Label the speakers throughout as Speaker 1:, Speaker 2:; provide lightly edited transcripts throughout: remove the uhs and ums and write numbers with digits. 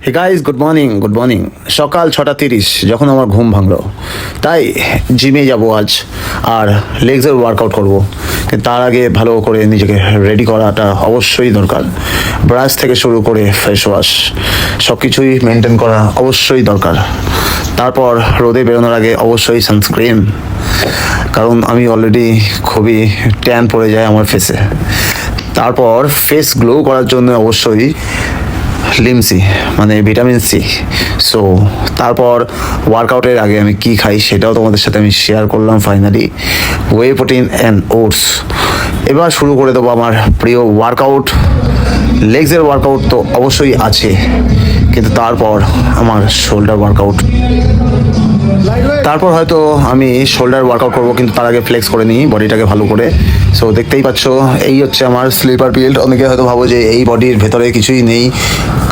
Speaker 1: Hey guys good morning. সকাল 6:30 যখন আমার ঘুম ভাঙলো, তাই জিমে যাব আজ আর লেগসের ওয়ার্কআউট করব। কিন্তু তার আগে ভালো করে নিজেকে রেডি করাটা অবশ্যই দরকার। ব্রাশ থেকে শুরু করে ফেস ওয়াশ সব কিছুই মেনটেন করা অবশ্যই দরকার। তারপর রোদে বেরোনোর আগে অবশ্যই সানস্ক্রিন, কারণ আমি অলরেডি খুবই ট্যান পড়ে যায় আমার ফেসে। তারপর ফেস গ্লো করার জন্য অবশ্যই লিমসি মানে ভিটামিন সি। সো তারপর ওয়ার্কআউটের আগে আমি কি খাই সেটাও তোমাদের সাথে আমি শেয়ার করলাম। Finally whey protein and oats. এবার শুরু করে দেবো আমার প্রিয় ওয়ার্কআউট। লেগসের ওয়ার্কআউট তো অবশ্যই আছে, কিন্তু তারপর আমার শোল্ডার ওয়ার্কআউট। তারপর হয়তো আমি শোল্ডার ওয়ার্কআউট করবো, কিন্তু তার আগে ফ্লেক্স করে নিই বডিটাকে ভালো করে। সো দেখতেই পাচ্ছ, এই হচ্ছে আমার স্লিপার বিল্ড। অনেকে হয়তো ভাবো যে এই বডির ভেতরে কিছুই নেই,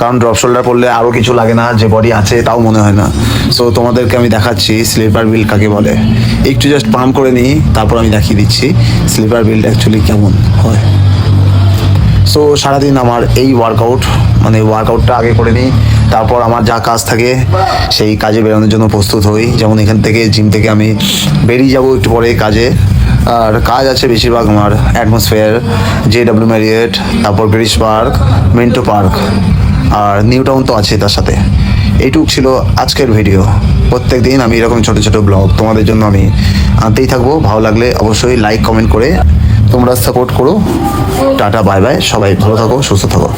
Speaker 1: কারণ ড্রপ শোল্ডার পড়লে আরও কিছু লাগে না, যে বডি আছে তাও মনে হয় না। সো তোমাদেরকে আমি দেখাচ্ছি স্লিপার বিল্ড কাকে বলে। একটু জাস্ট পাম্প করে নিই, তারপর আমি দেখিয়ে দিচ্ছি স্লিপার বিল্ড অ্যাকচুয়ালি কেমন হয়। সো সারাদিন আমার এই ওয়ার্কআউটটা আগে করে নিই। তারপর আমার যা কাজ থাকে সেই কাজে বেরোনোর জন্য প্রস্তুত হই। যেমন এখান থেকে জিম থেকে আমি বেরিয়ে যাব একটু পরে কাজে। আর কাজ আছে বেশিরভাগ আমার অ্যাটমসফেয়ার, JW ম্যারিয়েট, তারপর ব্রিটিশ পার্ক, মিন্টো পার্ক, আর নিউ টাউন তো আছে তার সাথে। এইটুক ছিল আজকের ভিডিও। প্রত্যেক দিন আমি এরকম ছোটো ছোটো ব্লগ তোমাদের জন্য আমি আনতেই থাকবো। ভালো লাগলে অবশ্যই লাইক কমেন্ট করে তোমরা সাপোর্ট করো। টাটা, বাই বাই, সবাই ভালো থাকো, সুস্থ থাকো।